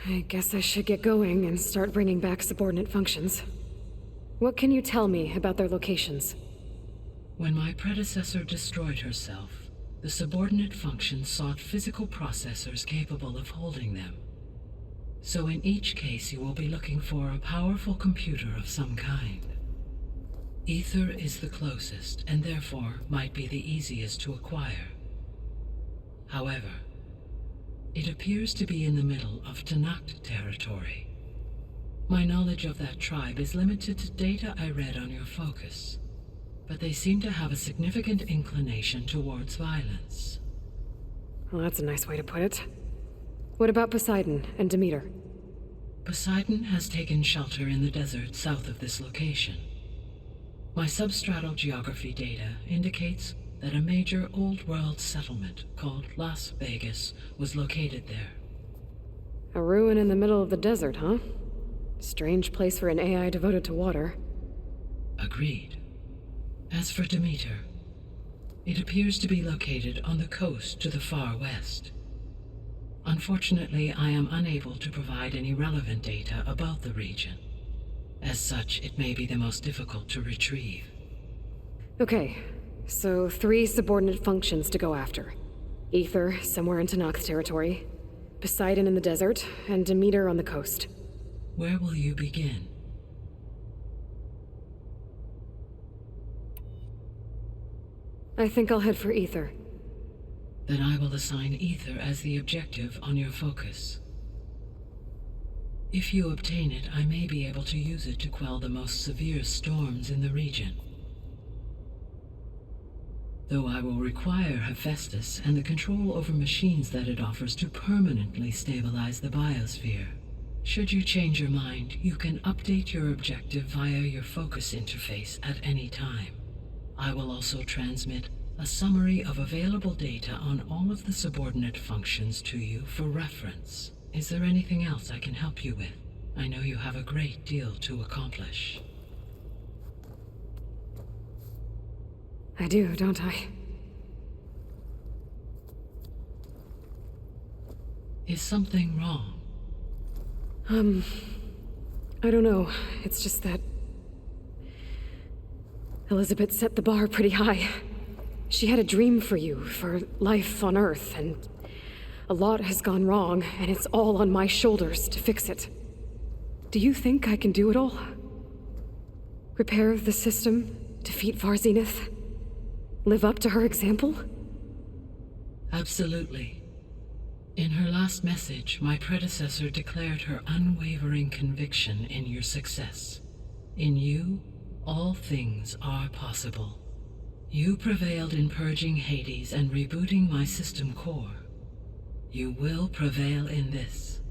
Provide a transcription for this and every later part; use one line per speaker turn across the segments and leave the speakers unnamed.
I guess I should get going and start bringing back subordinate functions. What can you tell me about their locations?
When my predecessor destroyed herself, the subordinate functions sought physical processors capable of holding them. So in each case you will be looking for a powerful computer of some kind. Ether is the closest, and therefore might be the easiest to acquire. However, it appears to be in the middle of Tanakh territory. My knowledge of that tribe is limited to data I read on your focus, but they seem to have a significant inclination towards violence.
Well, that's a nice way to put it. What about Poseidon and Demeter?
Poseidon has taken shelter in the desert south of this location. My substratal geography data indicates that a major old-world settlement called Las Vegas was located there.
A ruin in the middle of the desert, huh? Strange place for an AI devoted to water.
Agreed. As for Demeter, it appears to be located on the coast to the far west. Unfortunately, I am unable to provide any relevant data about the region. As such, it may be the most difficult to retrieve.
Okay, so 3 subordinate functions to go after. Ether, somewhere in Tanakh territory, Poseidon in the desert, and Demeter on the coast.
Where will you begin?
I think I'll head for Ether.
Then I will assign Ether as the objective on your focus. If you obtain it, I may be able to use it to quell the most severe storms in the region. Though I will require Hephaestus and the control over machines that it offers to permanently stabilize the biosphere. Should you change your mind, you can update your objective via your focus interface at any time. I will also transmit a summary of available data on all of the subordinate functions to you for reference. Is there anything else I can help you with? I know you have a great deal to accomplish.
I do, don't I?
Is something wrong?
I don't know. It's just that Elizabeth set the bar pretty high. She had a dream for you, for life on Earth, and a lot has gone wrong, and it's all on my shoulders to fix it. Do you think I can do it all? Repair the system, defeat Varzenith, live up to her example?
Absolutely. In her last message, my predecessor declared her unwavering conviction in your success. In you, all things are possible. You prevailed in purging Hades and rebooting my system core. You will prevail in this.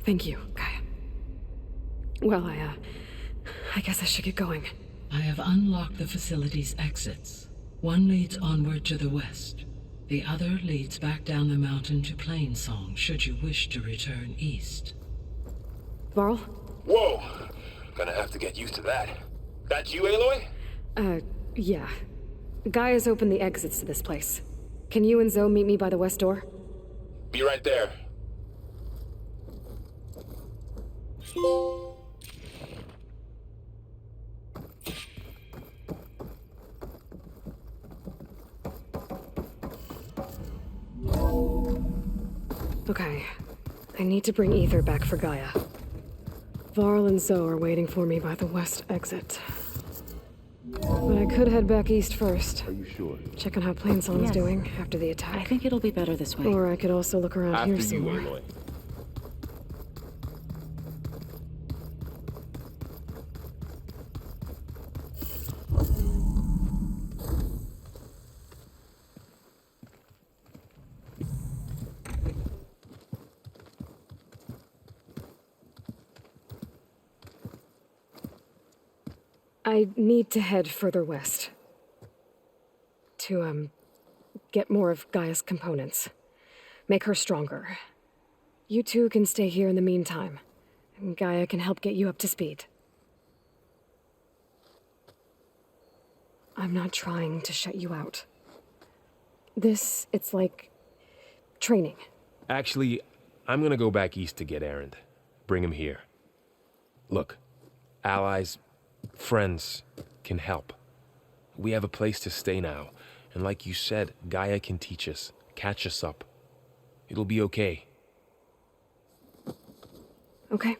Thank you, Gaia. Well, I guess I should get going.
I have unlocked the facility's exits. One leads onward to the west. The other leads back down the mountain to Plainsong, should you wish to return east.
Varl?
Whoa! Gonna have to get used to that. That's you, Aloy?
Yeah. Gaia's opened the exits to this place. Can you and Zoe meet me by the west door?
Be right there.
Okay. I need to bring Ether back for Gaia. Varl and Zoe are waiting for me by the west exit. But I could head back east first.
Are you sure?
Check on how Plainsong's
Yes.
doing after the
I
attack.
think it'll be better this way.
Or I could also look around
After
here some
you,
more.
Aloy.
I need to head further west. To, get more of Gaia's components. Make her stronger. You two can stay here in the meantime, and Gaia can help get you up to speed. I'm not trying to shut you out. It's like training.
Actually,
I'm gonna go back east to get Erend. Bring him here. Look, allies, friends can help. We have a place to stay now, and like you said, Gaia can teach us, catch us up. It'll be okay.
Okay.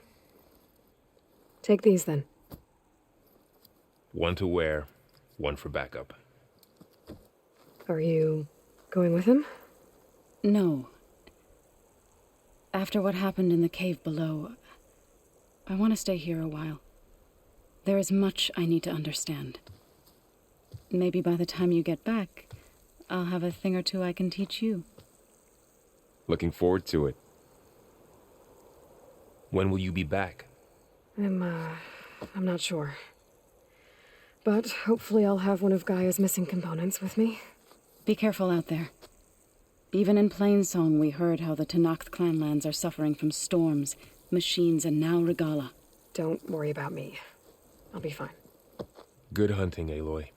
Take these then.
One to wear, one for backup.
Are you going with him?
No. After what happened in the cave below, I want to stay here a while. There is much I need to understand. Maybe by the time you get back, I'll have a thing or two I can teach you.
Looking forward to it. When will you be back?
I'm not sure. But hopefully I'll have one of Gaia's missing components with me.
Be careful out there. Even in Plainsong, we heard how the Tenakth clanlands are suffering from storms, machines, and now Regala.
Don't worry about me. I'll be fine.
Good hunting, Aloy.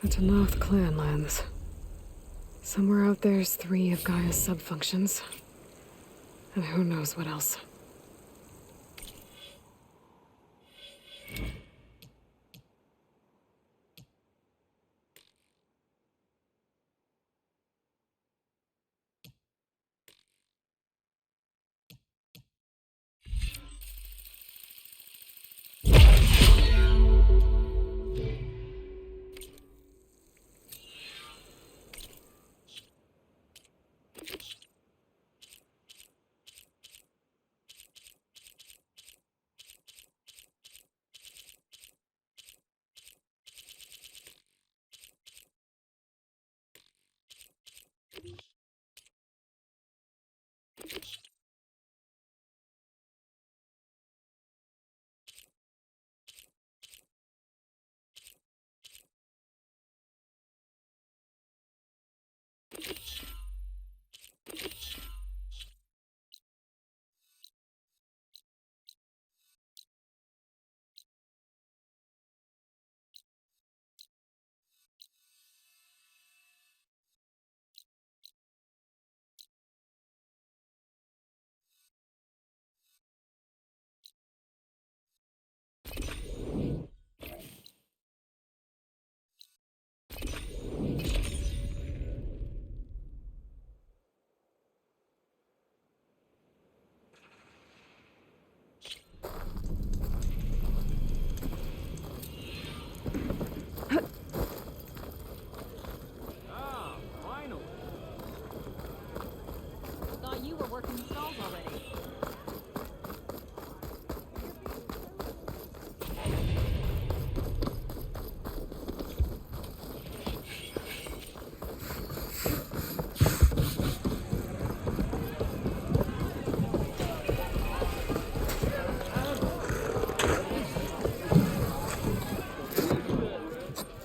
The Tenakth clanlands. Somewhere out there's 3 of Gaia's subfunctions. And who knows what else.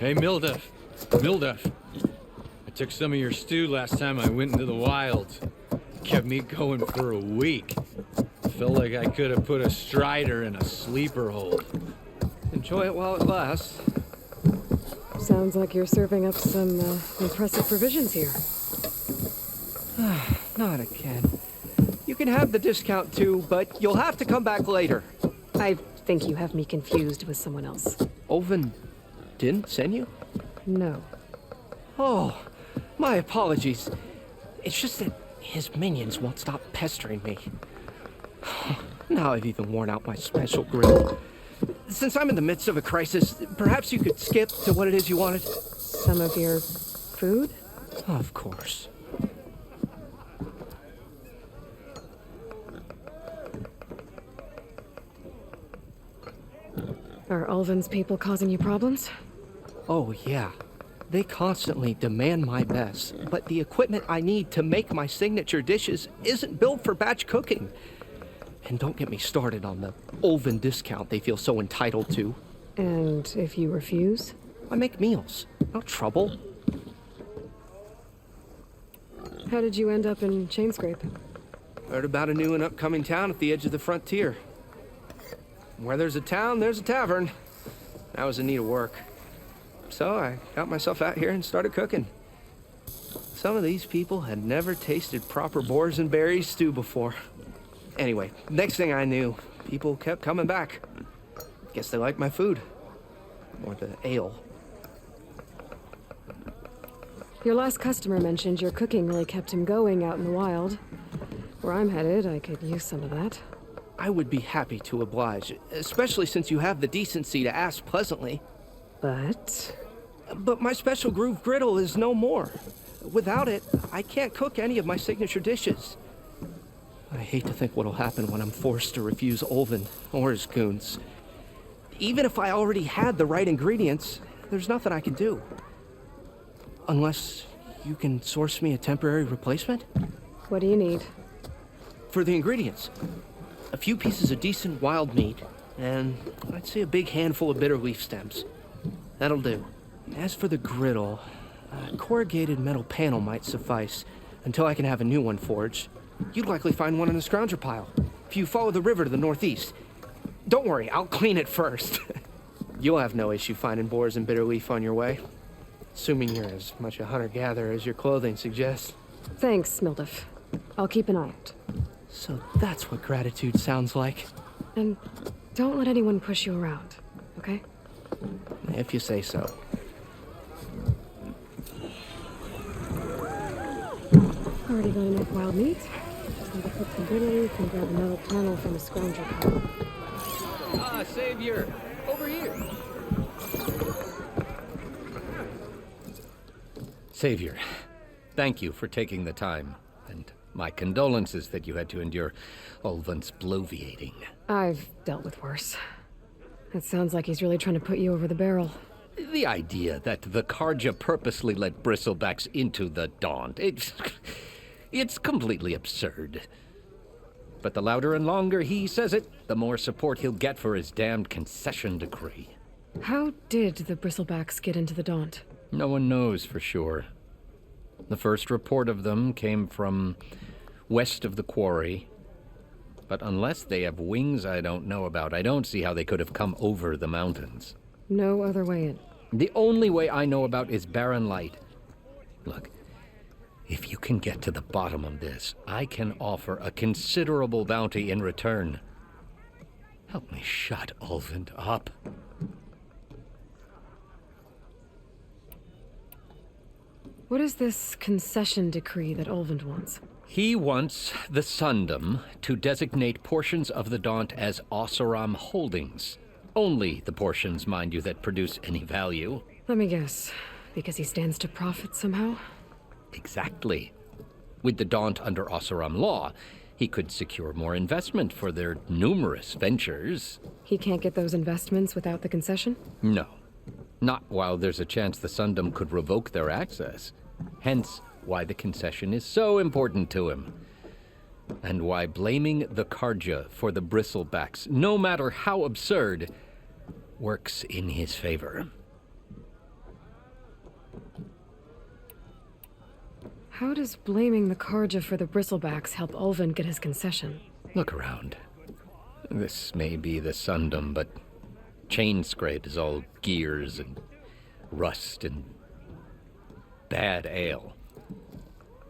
Hey, Milduff. Milduff. I took some of your stew last time I went into the wilds. Kept me going for a week. Felt like I could have put a strider in a sleeper hold. Enjoy it while it lasts.
Sounds like you're serving up some impressive provisions here.
Not again. You can have the discount too, but you'll have to come back later.
I think you have me confused with someone else.
Olvin didn't send you?
No.
Oh, my apologies. It's just that his minions won't stop pestering me. Now I've even worn out my special grill. Since I'm in the midst of a crisis, perhaps you could skip to what it is you wanted?
Some of your food?
Of course.
Are Ulvin's people causing you problems?
Oh, yeah. They constantly demand my best, but the equipment I need to make my signature dishes isn't built for batch cooking. And don't get me started on the Ulvin discount they feel so entitled to.
And if you refuse?
I make meals, no trouble.
How did you end up in Chainscrape?
Heard about a new and upcoming town at the edge of the frontier. Where there's a town, there's a tavern. I was in need of work. So I got myself out here and started cooking. Some of these people had never tasted proper boars and berries stew before. Anyway, next thing I knew, people kept coming back. Guess they liked my food. Or the ale.
Your last customer mentioned your cooking really kept him going out in the wild. Where I'm headed, I could use some of that.
I would be happy to oblige, especially since you have the decency to ask pleasantly.
But
my special groove griddle is no more. Without it, I can't cook any of my signature dishes. I hate to think what'll happen when I'm forced to refuse Olvin or his goons. Even if I already had the right ingredients, there's nothing I can do. Unless you can source me a temporary replacement?
what do you need?
For the ingredients, a few pieces of decent wild meat, and I'd say a big handful of bitter leaf stems. That'll do. As for the griddle, a corrugated metal panel might suffice until I can have a new one forged. You'd likely find one in the scrounger pile if you follow the river to the northeast. Don't worry, I'll clean it first. You'll have no issue finding boars and bitter leaf on your way, assuming you're as much a hunter-gatherer as your clothing suggests.
Thanks, Milduff. I'll keep an eye out.
So that's what gratitude sounds like.
And don't let anyone push you around, okay?
If you say so.
Already got enough wild meat. Just need to put some bitter leaf and grab another panel from a scrounger pile.
Ah, Savior! Over here! Savior, thank you for taking the time, and my condolences that you had to endure Olvin's bloviating.
I've dealt with worse. It sounds like he's really trying to put you over the barrel.
The idea that the Karja purposely let bristlebacks into the Daunt, it's completely absurd. But the louder and longer he says it, the more support he'll get for his damned concession decree.
How did the bristlebacks get into the Daunt?
No one knows for sure. The first report of them came from west of the quarry. But unless they have wings I don't know about, I don't see how they could have come over the mountains.
No other way in.
The only way I know about is barren light. Look, if you can get to the bottom of this, I can offer a considerable bounty in return. Help me shut Olvin up.
What is this concession decree that Olvin wants?
He wants the Sundom to designate portions of the Daunt as Oseram holdings. Only the portions, mind you, that produce any value.
Let me guess. Because he stands to profit somehow?
Exactly. With the Daunt under Oseram law, he could secure more investment for their numerous ventures.
He can't get those investments without the concession?
No. Not while there's a chance the Sundom could revoke their access. Hence, why the concession is so important to him. And why blaming the Karja for the bristlebacks, no matter how absurd, works in his favor.
How does blaming the Karja for the bristlebacks help Olvin get his concession?
Look around. This may be the Sundom, but Chainscrape is all gears and rust and bad ale.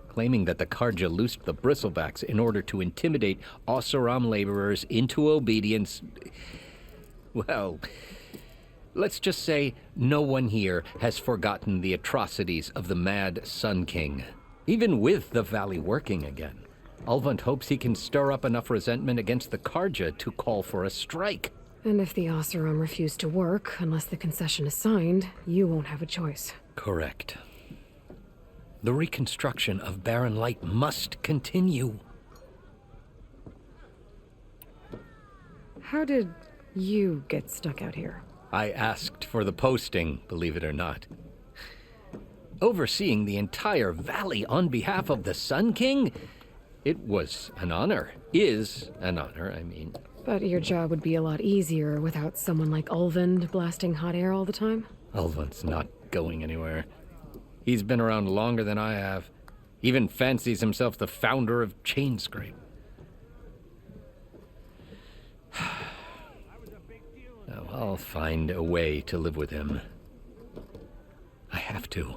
Claiming that the Karja loosed the bristlebacks in order to intimidate Oseram laborers into obedience. Well, let's just say no one here has forgotten the atrocities of the mad Sun King. Even with the valley working again, Olvin hopes he can stir up enough resentment against the Karja to call for a strike.
And if the Oseram refuse to work, unless the concession is signed, you won't have a choice.
Correct. The reconstruction of Barren Light must continue.
How did you get stuck out here?
I asked for the posting, believe it or not. Overseeing the entire valley on behalf of the Sun King? It was an honor. Is an honor, I mean.
But your job would be a lot easier without someone like Olvin blasting hot air all the time?
Olvin's not going anywhere. He's been around longer than I have. Even fancies himself the founder of Chainscrape. No.
I'll find a way to live with him. I have to.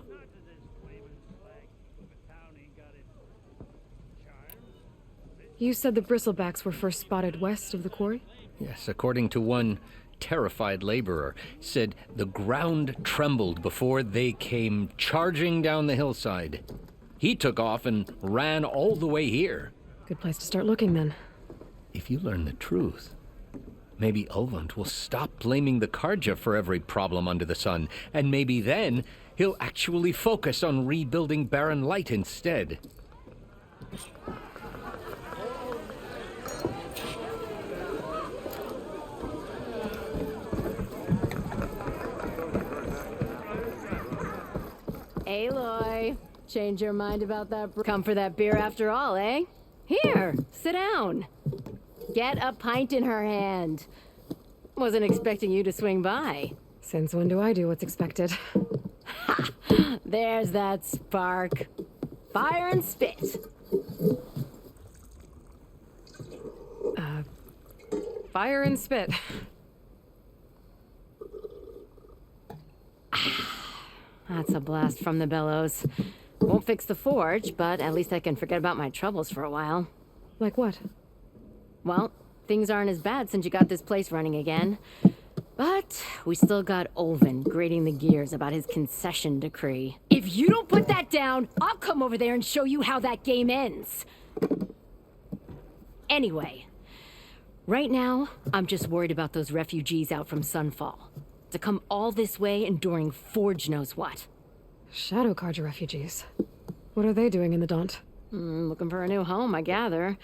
You said the bristlebacks were first spotted west of the quarry?
Yes, according to one terrified laborer, said the ground trembled before they came charging down the hillside. He took off and ran all the way here.
Good place to start looking, then.
If you learn the truth, maybe Ulvund will stop blaming the Karja for every problem under the sun, and maybe then he'll actually focus on rebuilding Barren Light instead.
Aloy, change your mind about that? Come for that beer after all, eh? Here, sit down. Get a pint in her hand. Wasn't expecting you to swing by.
Since when do I do what's expected?
Ha! There's that spark. Fire and spit.
Fire and spit.
That's a blast from the bellows. Won't fix the forge, but at least I can forget about my troubles for a while.
Like what?
Well, things aren't as bad since you got this place running again. But we still got Ulvund grating the gears about his concession decree. If you don't put that down, I'll come over there and show you how that game ends. Anyway, right now, I'm just worried about those refugees out from Sunfall. To come all this way enduring Forge knows what.
Shadow Karja refugees. What are they doing in the Daunt?
Looking for a new home, I gather.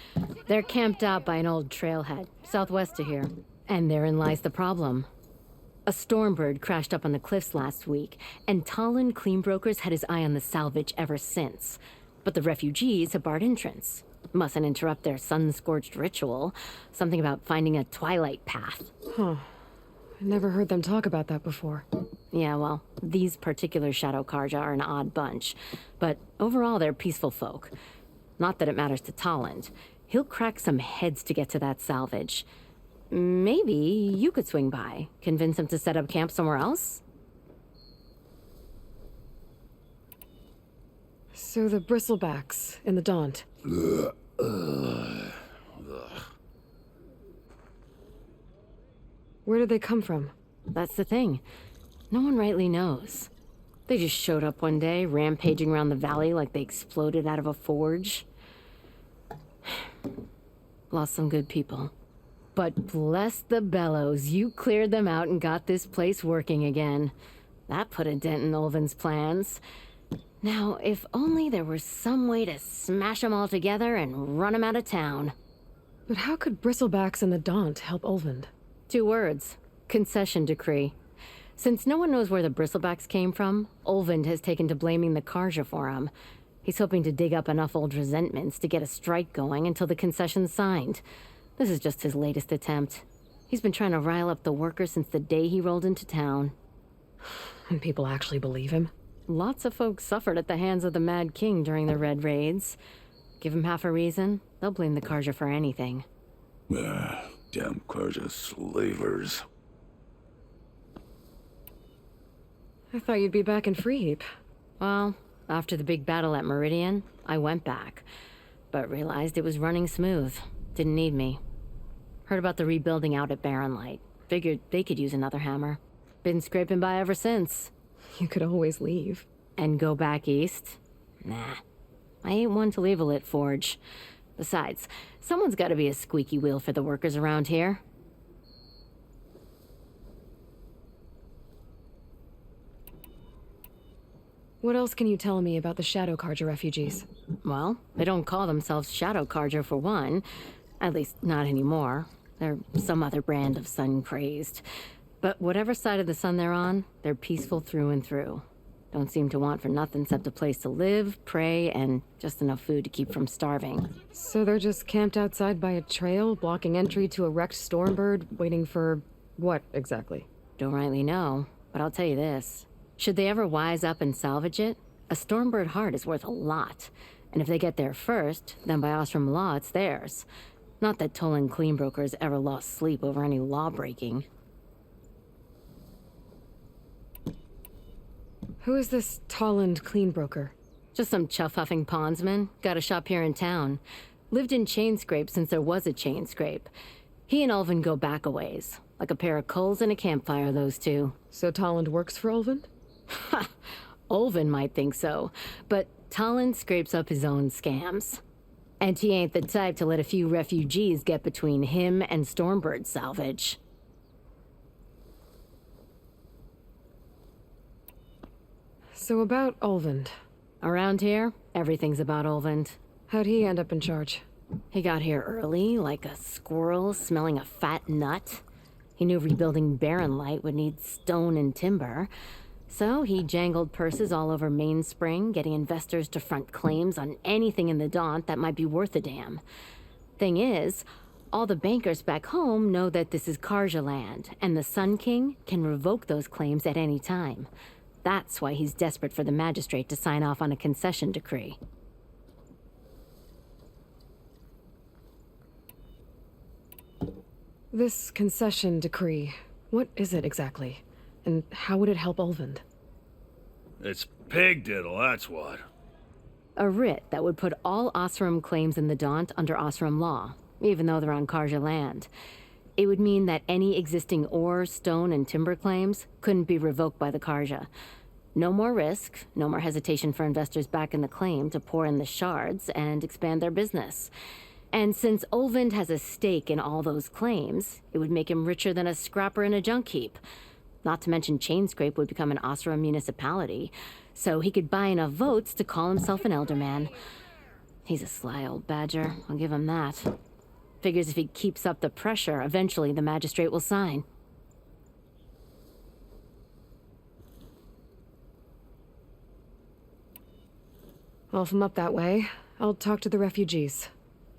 They're camped out by an old trailhead, southwest of here. And therein lies the problem. A stormbird crashed up on the cliffs last week, and Talon Cleanbrokers had his eye on the salvage ever since. But the refugees have barred entrance. Mustn't interrupt their sun-scorched ritual. Something about finding a twilight path.
Huh. I never heard them talk about that before.
Yeah, well, these particular Shadow Karja are an odd bunch. But overall, they're peaceful folk. Not that it matters to Talon. He'll crack some heads to get to that salvage. Maybe you could swing by, convince him to set up camp somewhere else?
So the bristlebacks in the Daunt. Where did they come from?
That's the thing. No one rightly knows. They just showed up one day, rampaging around the valley like they exploded out of a forge. Lost some good people. But bless the bellows, you cleared them out and got this place working again. That put a dent in Ulvund's plans. Now, if only there were some way to smash them all together and run them out of town.
But how could bristlebacks in the Daunt help Ulvund?
2 words. Concession decree. Since no one knows where the bristlebacks came from, Ulvund has taken to blaming the Karja for him. He's hoping to dig up enough old resentments to get a strike going until the concession's signed. This is just his latest attempt. He's been trying to rile up the workers since the day he rolled into town.
And people actually believe him?
Lots of folks suffered at the hands of the Mad King during the Red Raids. Give him half a reason, they'll blame the Karja for anything.
Damn Karja slavers.
I thought you'd be back in Freeheap.
Well, after the big battle at Meridian, I went back, but realized it was running smooth. Didn't need me. Heard about the rebuilding out at Barren Light. Figured they could use another hammer. Been scraping by ever since.
You could always leave.
And go back east? Nah. I ain't one to leave a lit forge. Besides, someone's gotta be a squeaky wheel for the workers around here.
What else can you tell me about the Shadow Karja refugees?
Well, they don't call themselves Shadow Karja for one. At least, not anymore. They're some other brand of sun-crazed. But whatever side of the sun they're on, they're peaceful through and through. Don't seem to want for nothing except a place to live, pray, and just enough food to keep from starving.
So they're just camped outside by a trail, blocking entry to a wrecked stormbird, waiting for what exactly?
Don't rightly know, but I'll tell you this. Should they ever wise up and salvage it, a stormbird heart is worth a lot. And if they get there first, then by Ostrom law, it's theirs. Not that Tolan Cleanbrokers ever lost sleep over any law breaking.
Who is this Tolland cleanbroker?
Just some chuff-huffing pondsman. Got a shop here in town. Lived in Chainscrape since there was a Chainscrape. He and Ulvin go back a ways. Like a pair of coals in a campfire, those two.
So Tolland works for Ulvin?
Ha! Ulvin might think so, but Tolland scrapes up his own scams. And he ain't the type to let a few refugees get between him and Stormbird salvage.
So about Ulvin.
Around here, everything's about Ulvin.
How'd he end up in charge?
He got here early, like a squirrel smelling a fat nut. He knew rebuilding Barren Light would need stone and timber. So he jangled purses all over Mainspring, getting investors to front claims on anything in the Daunt that might be worth a damn. Thing is, all the bankers back home know that this is Karja land, and the Sun King can revoke those claims at any time. That's why he's desperate for the magistrate to sign off on a concession decree.
This concession decree, what is it exactly? And how would it help Ulvin?
It's pig diddle, that's what.
A writ that would put all Osram claims in the Daunt under Osram law, even though they're on Karja land. It would mean that any existing ore, stone, and timber claims couldn't be revoked by the Karja. No more risk, no more hesitation for investors back in the claim to pour in the shards and expand their business. And since Ulvin has a stake in all those claims, it would make him richer than a scrapper in a junk heap. Not to mention Chainscrape would become an Osram municipality, so he could buy enough votes to call himself an elderman. He's a sly old badger, I'll give him that. Figures if he keeps up the pressure, eventually the magistrate will sign.
Well, if I'm up that way, I'll talk to the refugees.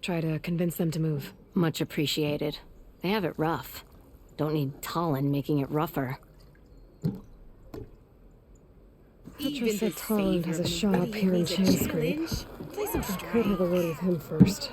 Try to convince them to move.
Much appreciated. They have it rough. Don't need Tolland making it rougher.
Huntress said Tolland has a shop here in Chainscrape. I could have a word with him first.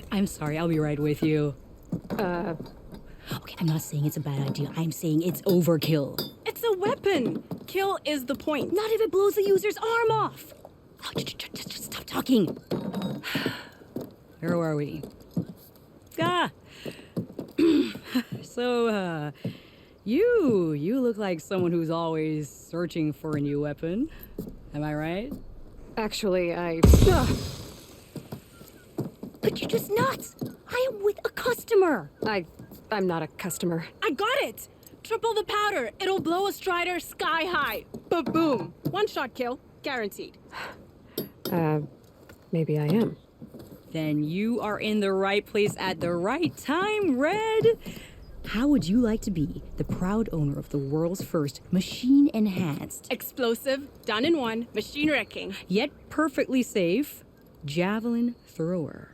I'm sorry, I'll be right with you. Okay, I'm not saying it's a bad idea. I'm saying it's overkill.
It's a weapon! Kill is the point. Not if it blows the user's arm off!
Oh, just stop talking. Where were we? So, you look like someone who's always searching for a new weapon. Am I right?
Actually,
But you're just nuts! I am with a customer!
I'm not a customer.
I got it! Triple the powder. It'll blow a Strider sky high. Ba-boom. One shot kill. Guaranteed.
Maybe I am.
Then you are in the right place at the right time, Red. How would you like to be the proud owner of the world's first machine-enhanced,
Explosive, done in one, machine wrecking.
yet perfectly safe, javelin thrower?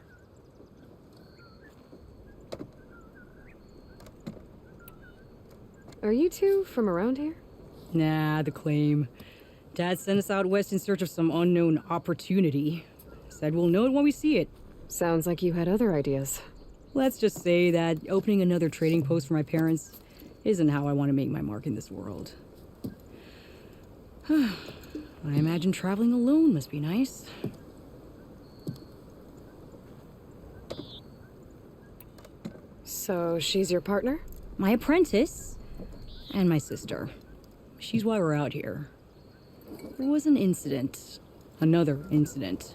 Are you two from around here?
Nah, the claim. Dad sent us out west in search of some unknown opportunity. Said we'll know it when we see it.
Sounds like you had other ideas.
Let's just say that opening another trading post for my parents isn't how I want to make my mark in this world. I imagine traveling alone must be nice.
So she's your partner?
My apprentice and my sister. She's why we're out here. There was an incident. Another incident.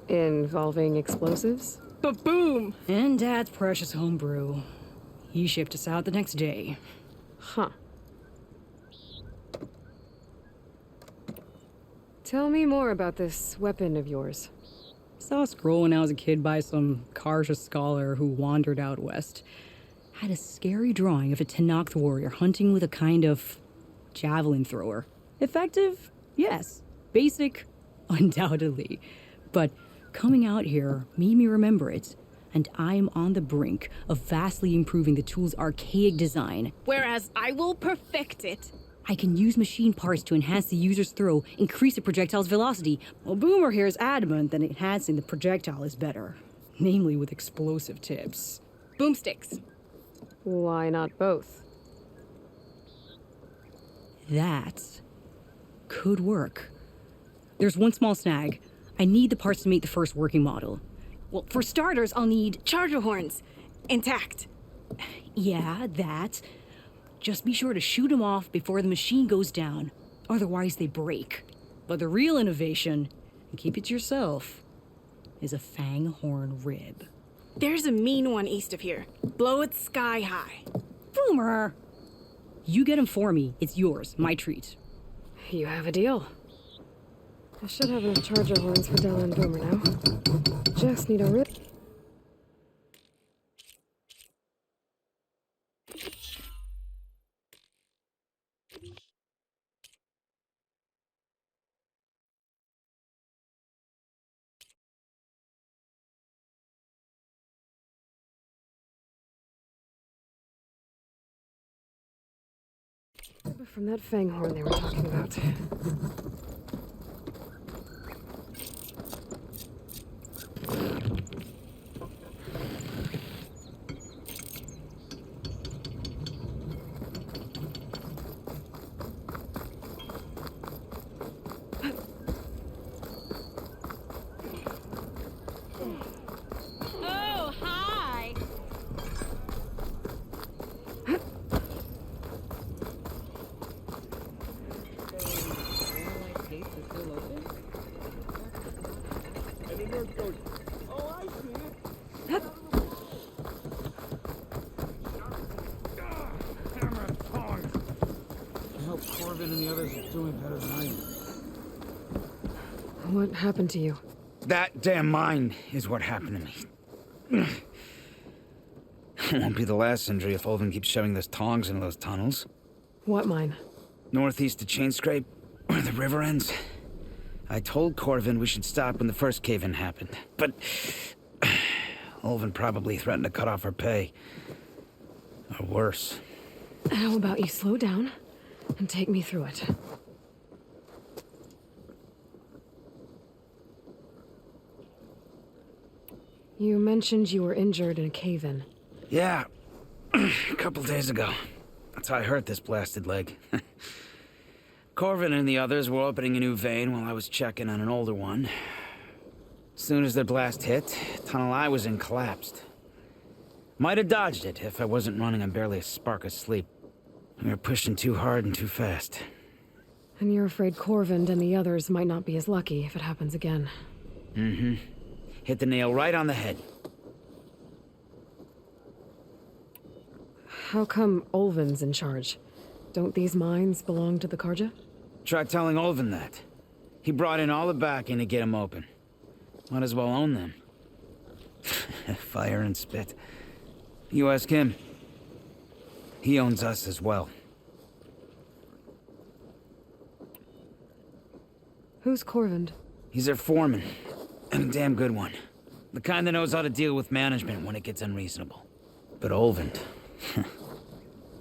Involving explosives?
Ba-boom!
And Dad's precious homebrew. He shipped us out the next day.
Huh. Tell me more about this weapon of yours.
Saw a scroll when I was a kid by some Karja scholar who wandered out west. had a scary drawing of a Tenakth warrior hunting with a kind of javelin thrower. Effective? Yes. Basic? Undoubtedly. But coming out here made me remember it, and I am on the brink of vastly improving the tool's archaic design.
Whereas I will perfect it.
I can use machine parts to enhance the user's throw, increase the projectile's velocity. Well, Boomer here is adamant that enhancing the projectile is better, namely with explosive tips.
Boomsticks.
Why not both?
That could work. There's one small snag. I need the parts to make the first working model. Well, for starters, I'll need...
Charger horns. Intact.
Yeah, that. Just be sure to shoot them off before the machine goes down. Otherwise, they break. But the real innovation, and keep it to yourself, is a fang horn rib.
There's a mean one east of here. Blow it sky high.
Boomer! You get him for me. It's yours. My treat.
You have a deal. I should have enough charger horns for Della and Boomer now. Just need a rip. From that fang horn they were talking about.
Oh, hi!
What happened to you?
That damn mine is what happened to me. It won't be the last injury if Olvin keeps shoving those tongs into those tunnels.
What mine?
Northeast of Chainscrape, where the river ends. I told Corvin we should stop when the first cave-in happened, but Olvin probably threatened to cut off our pay. Or worse.
How about you slow down and take me through it? You mentioned you were injured in a cave-in.
Yeah, a couple days ago. That's how I hurt this blasted leg. Corvin and the others were opening a new vein while I was checking on an older one. As soon as their blast hit, tunnel I was in collapsed. Might have dodged it if I wasn't running on barely a spark of sleep. We were pushing too hard and too fast.
And you're afraid Corvin and the others might not be as lucky if it happens again.
Mm-hmm. Hit the nail right on the head.
How come Olvin's in charge? Don't these mines belong to the Karja?
Try telling Olvin that. He brought in all the backing to get them open. Might as well own them. Fire and spit. You ask him. He owns us as well.
Who's Corvin?
He's their foreman. And a damn good one. The kind that knows how to deal with management when it gets unreasonable. But Olvin...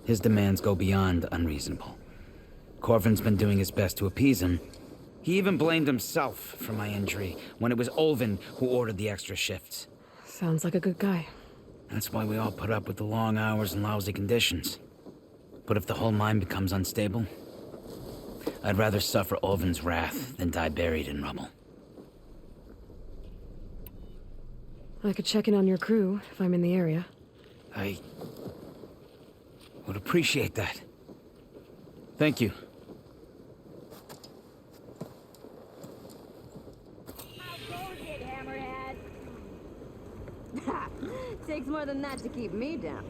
his demands go beyond unreasonable. Corvin's been doing his best to appease him. He even blamed himself for my injury when it was Olvin who ordered the extra shifts.
Sounds like a good guy.
That's why we all put up with the long hours and lousy conditions. But if the whole mine becomes unstable, I'd rather suffer Olvin's wrath than die buried in rubble.
I could check in on your crew if I'm in the area.
I would appreciate that. Thank you.
How goes it, Hammerhead? Takes more than that to keep me down.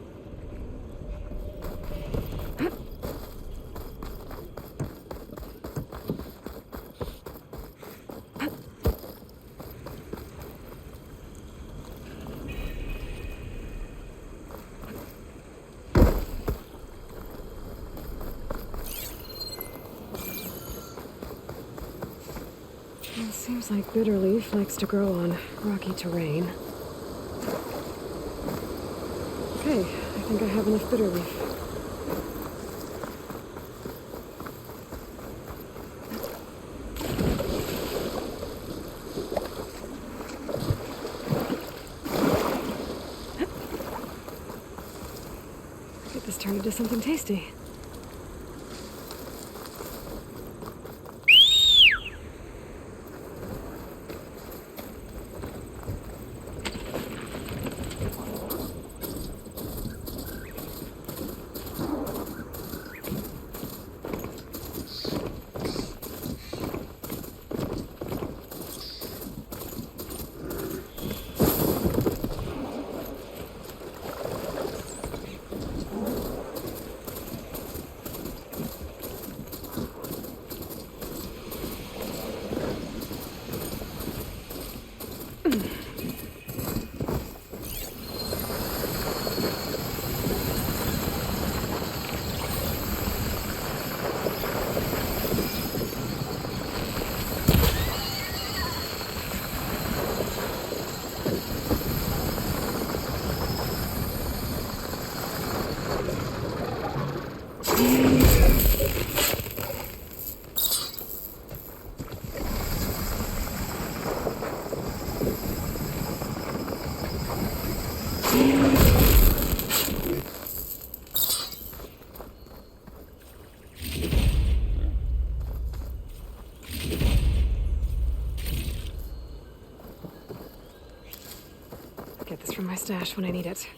Seems like bitterleaf likes to grow on rocky terrain. Okay, I think I have enough bitterleaf. Get this turned into something tasty. Get this from my stash when I need it.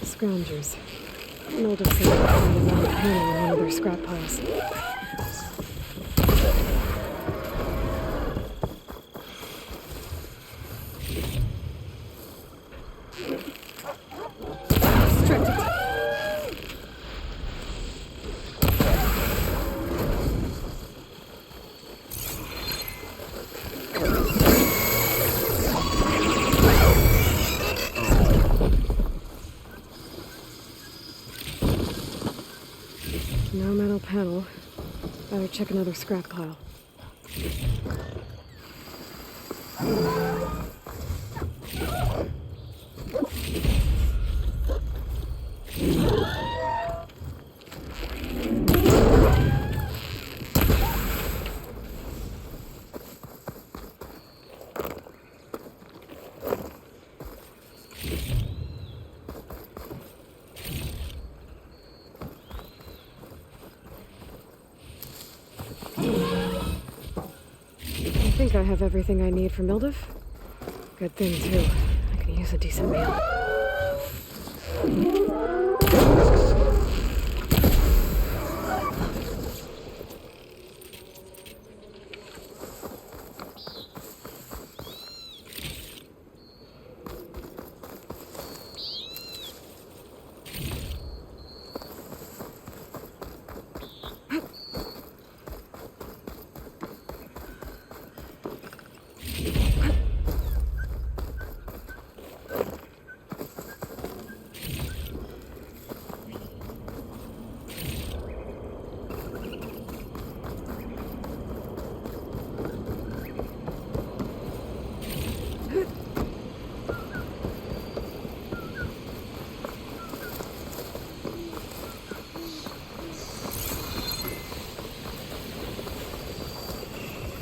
Scroungers. Milduff said they found a round panel in one of their scrap piles. No metal panel. Better check another scrap pile. I think I have everything I need for Milduff. Good thing, too. I can use a decent meal.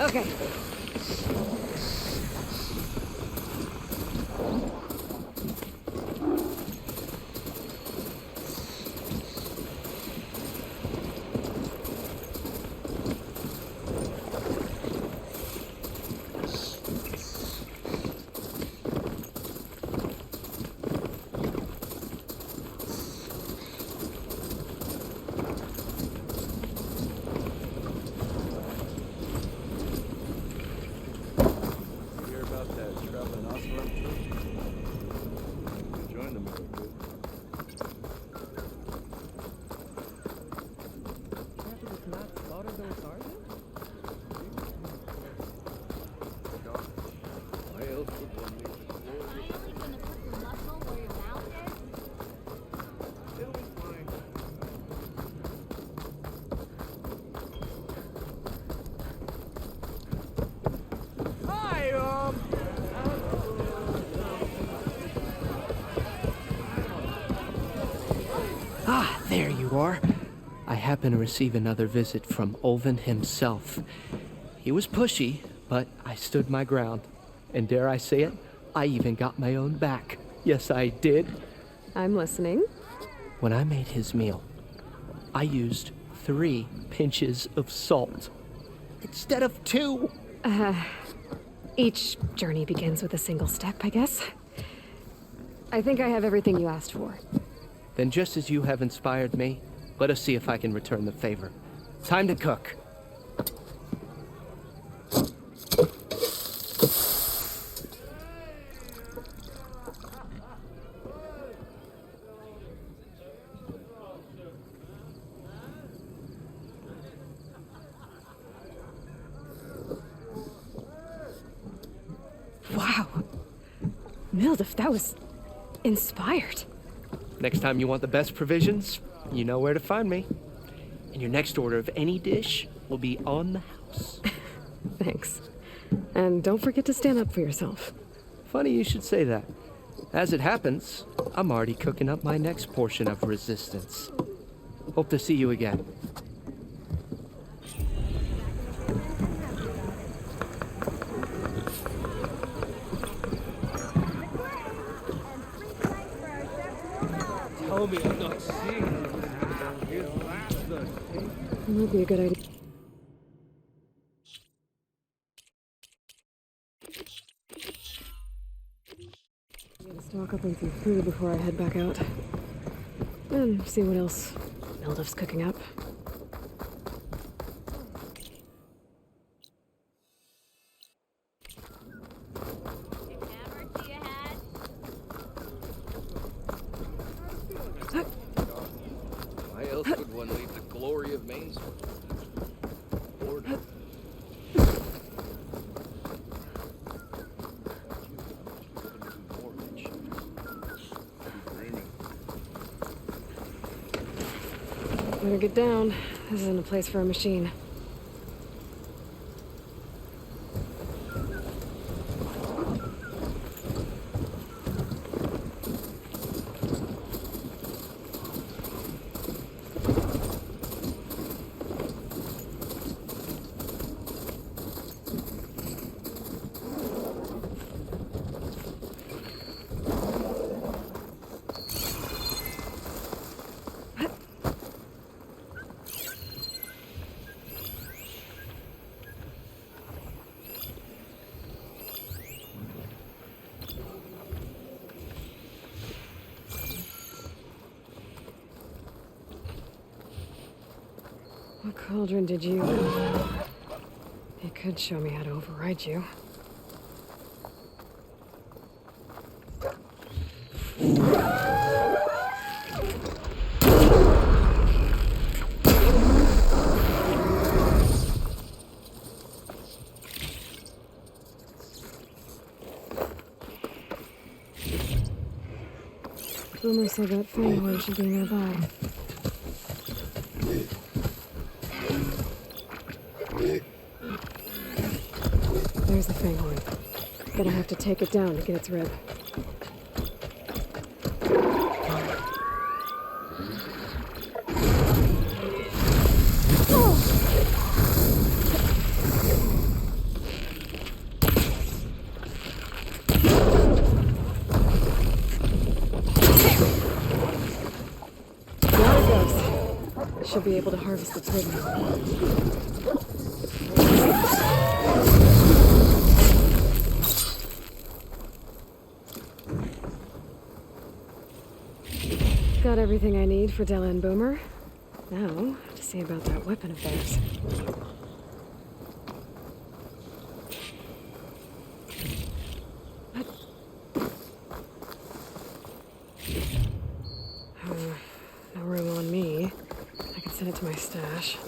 Okay.
I happened to receive another visit from Olvin himself. He was pushy, but I stood my ground. And dare I say it, I even got my own back. Yes, I did.
I'm listening.
When I made his meal, I used 3 pinches of salt instead of 2.
Each journey begins with a single step, I guess. I think I have everything you asked for.
Then just as you have inspired me, let us see if I can return the favor. Time to cook.
Wow. Milduff, that was inspired.
Next time you want the best provisions, you know where to find me. And your next order of any dish will be on the house.
Thanks. And don't forget to stand up for yourself.
Funny you should say that. As it happens, I'm already cooking up my next portion of resistance. Hope to see you again.
Tell me I'm not seeing
It might be a good idea. I'm gonna stock up on some food before I head back out. And see what else Milduff's cooking up.
Why else would one leave the glory of Main Street? Lord.
Better get down. This isn't a place for a machine. What cauldron did you... You could show me how to override you. Boomer said that fanghorn should be nearby. There's the fanghorn. Gonna have to take it down to get its rib. There it goes. Should be able to harvest its rib now. Got everything I need for Della and Boomer. Now, to see about that weapon of theirs. No room on me. I can send it to my stash.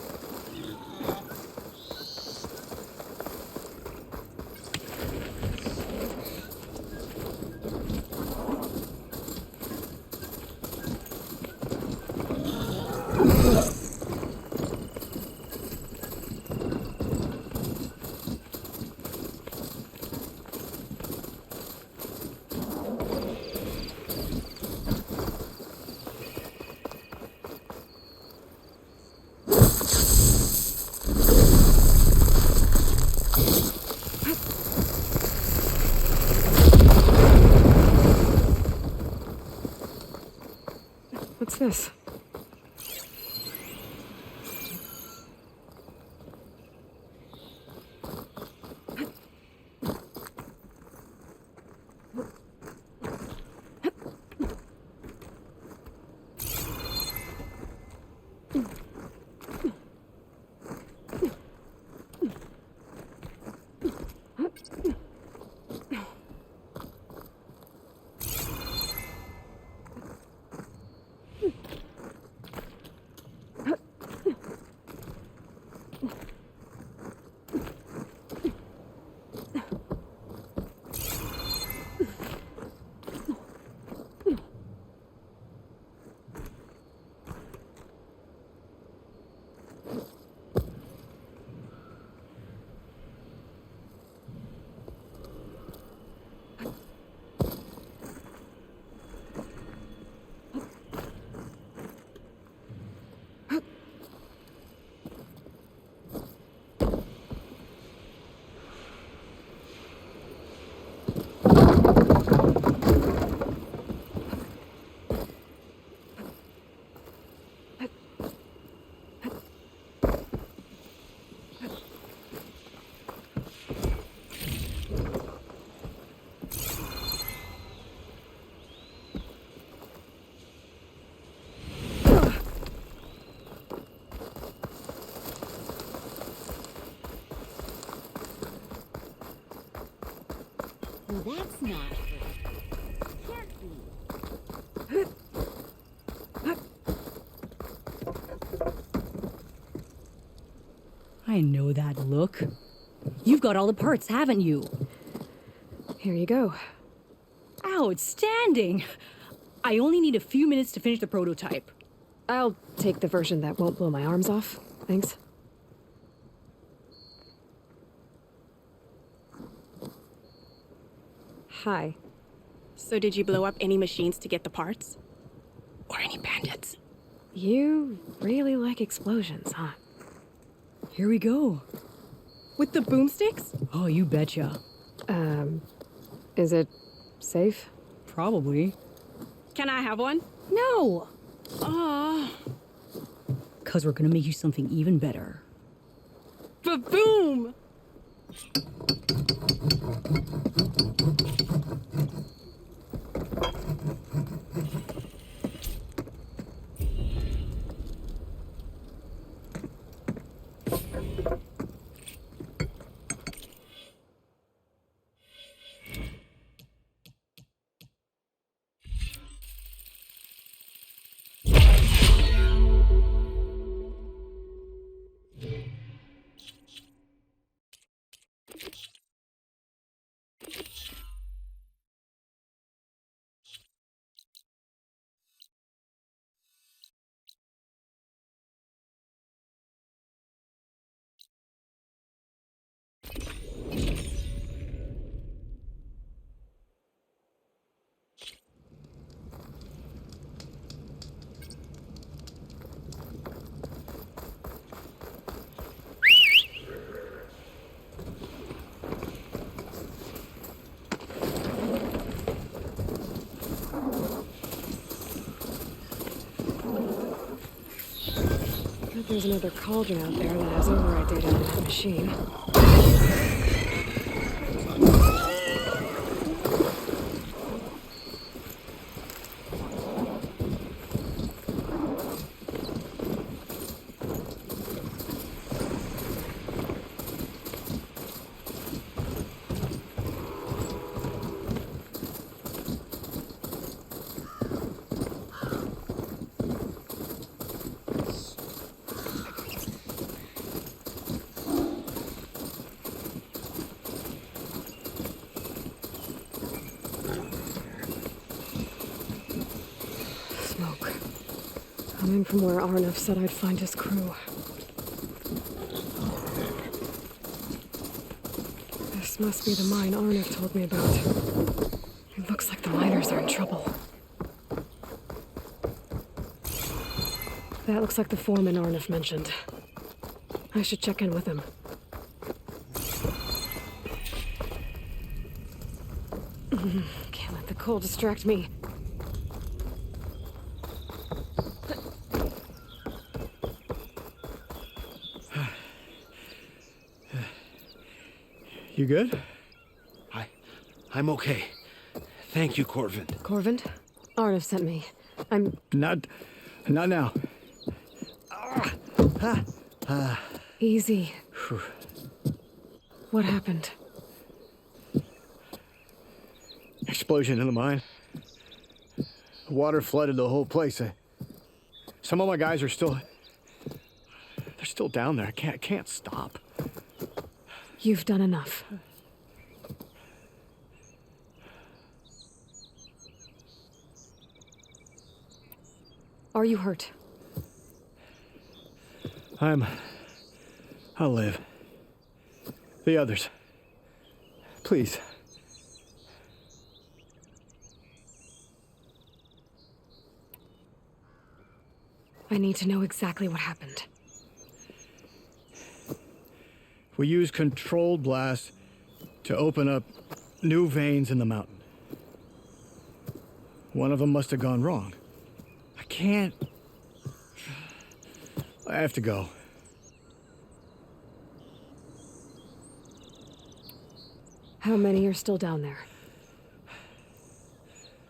this?
Well, that's not fair. Can't be.
I know that look. You've got all the parts, haven't you?
Here you go.
Outstanding! I only need a few minutes to finish the prototype.
I'll take the version that won't blow my arms off. Thanks. Hi.
So did you blow up any machines to get the parts? Or any bandits?
You really like explosions, huh?
Here we go.
With the boomsticks?
Oh, you betcha.
Is it safe?
Probably.
Can I have one?
No!
Oh.
'Cause we're gonna make you something even better.
Ba-boom!
There's another cauldron out there that has override data on that machine. Coming from where Arnav said I'd find his crew. This must be the mine Arnav told me about. It looks like the miners are in trouble. That looks like the foreman Arnav mentioned. I should check in with him. Can't let the cold distract me.
You good? I'm okay. Thank you, Corvin.
Corvin? Arnav sent me. I'm...
Not now.
Easy. What happened?
Explosion in the mine. Water flooded the whole place. Some of my guys are still... They're still down there. I can't stop.
You've done enough. Are you hurt?
I'll live. The others. Please.
I need to know exactly what happened.
We used controlled blasts to open up new veins in the mountain. One of them must have gone wrong. I have to go.
How many are still down there?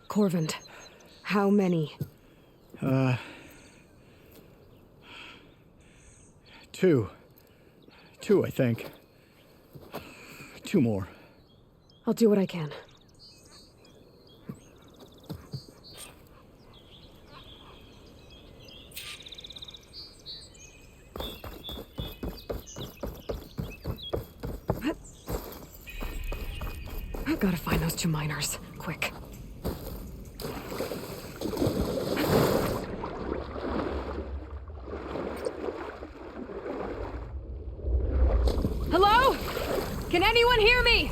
Corvin, how many?
Two, I think. 2 more.
I'll do what I can. Gotta find those 2 miners, quick. Hello? Can anyone hear me?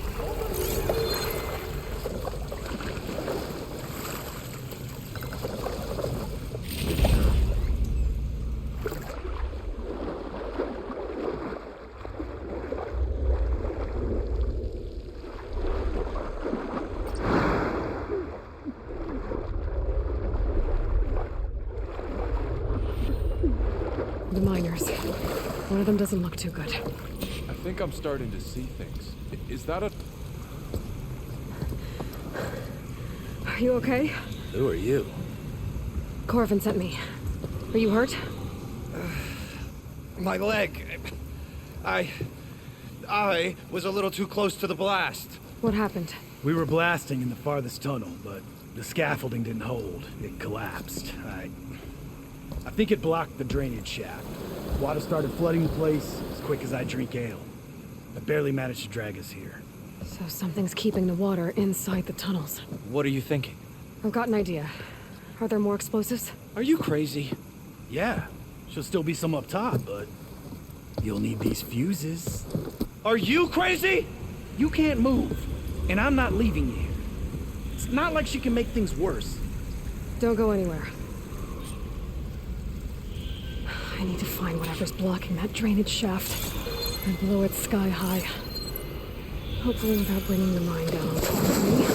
The miners. One of them doesn't look too good.
I think I'm starting to see things. Is that a...
Are you okay?
Who are you?
Corvin sent me. Are you hurt?
My leg. I was a little too close to the blast.
What happened?
We were blasting in the farthest tunnel, but the scaffolding didn't hold. It collapsed. I think it blocked the drainage shaft. Water started flooding the place as quick as I drink ale. I barely managed to drag us here.
So something's keeping the water inside the tunnels.
What are you thinking?
I've got an idea. Are there more explosives?
Are you crazy?
Yeah, should still be some up top, but you'll need these fuses.
Are you crazy?
You can't move, and I'm not leaving you here. It's not like she can make things worse.
Don't go anywhere. I need to find whatever's blocking that drainage shaft and blow it sky high. Hopefully without bringing the mine down towards me.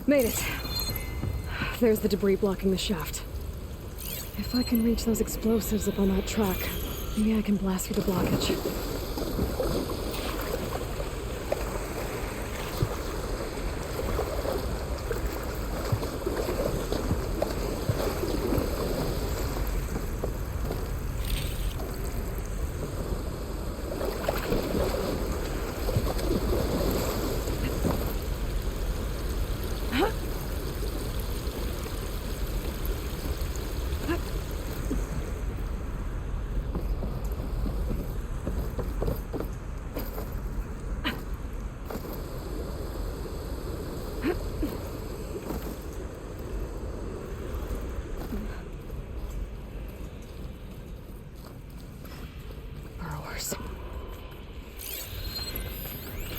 Made it. There's the debris blocking the shaft. If I can reach those explosives up on that track, maybe I can blast through the blockage.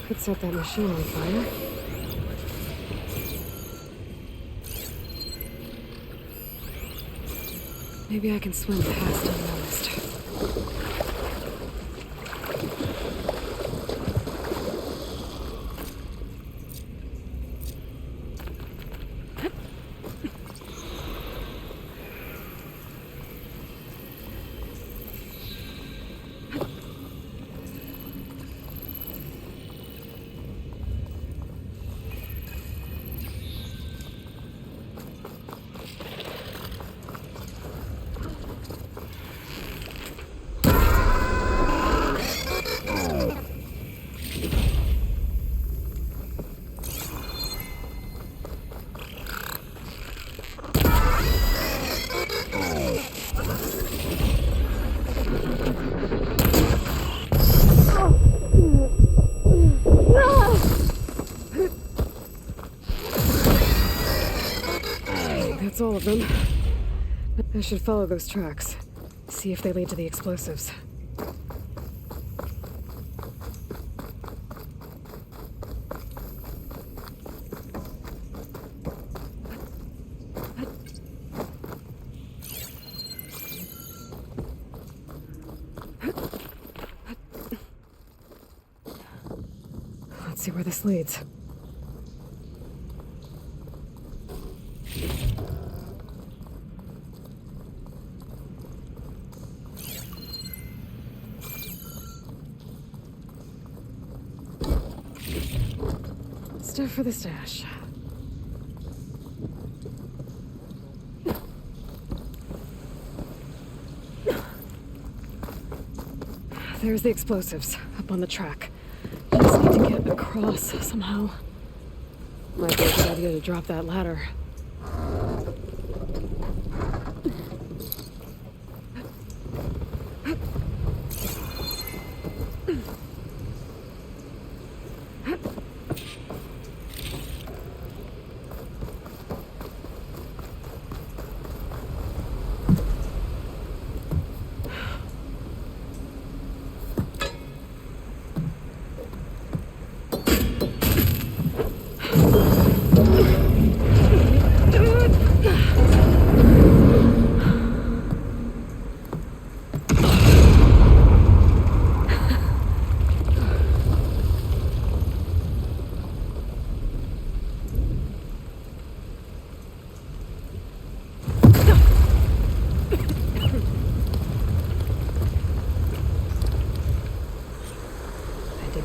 Could set that machine on fire. Maybe I can swim past unnoticed. That's all of them. I should follow those tracks. See if they lead to the explosives. Let's see where this leads. Stuff for the stash. There's the explosives up on the track. Just need to get across somehow. Might be a good idea to drop that ladder.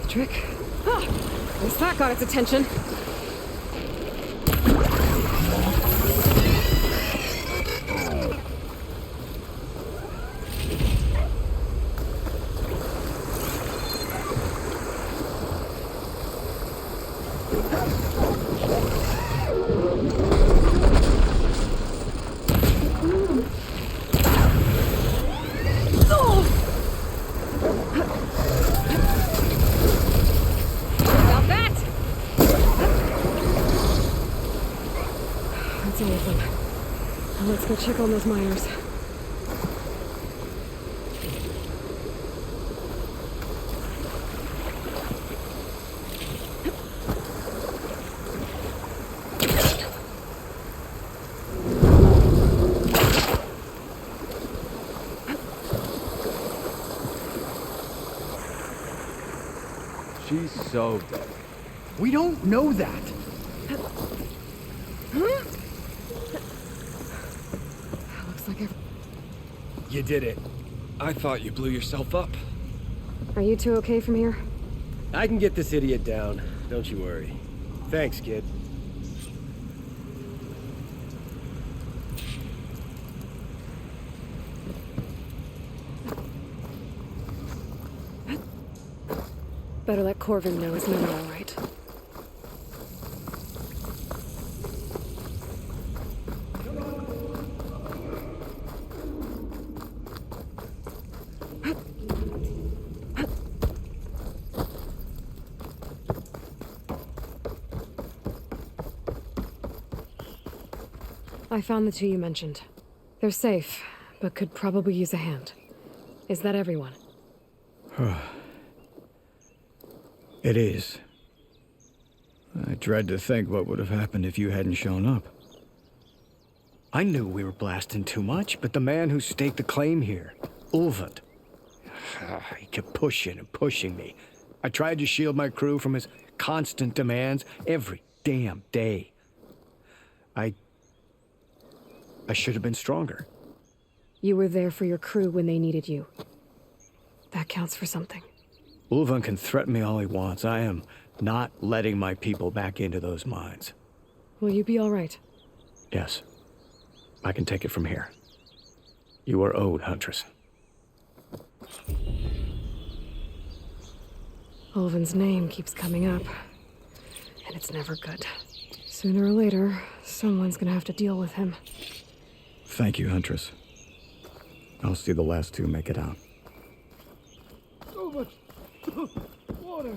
Trick. Ah, at least that got its attention. Let's go check on those miners.
She's so dead.
We don't know that.
Looks like
You did it.
I thought you blew yourself up.
Are you two okay from here?
I can get this idiot down. Don't you worry. Thanks, kid.
Better let Corvin know his men are all right. I found the two you mentioned. They're safe, but could probably use a hand. Is that everyone?
It is. I dread to think what would have happened if you hadn't shown up. I knew we were blasting too much, but the man who staked the claim here, Ulvund, he kept pushing and pushing me. I tried to shield my crew from his constant demands every damn day. I should have been stronger.
You were there for your crew when they needed you. That counts for something.
Ulvund can threaten me all he wants. I am not letting my people back into those mines.
Will you be all right?
Yes. I can take it from here. You are owed, Huntress.
Ulvund's name keeps coming up, and it's never good. Sooner or later, someone's gonna have to deal with him.
Thank you, Huntress. I'll see the last two make it out.
So much water.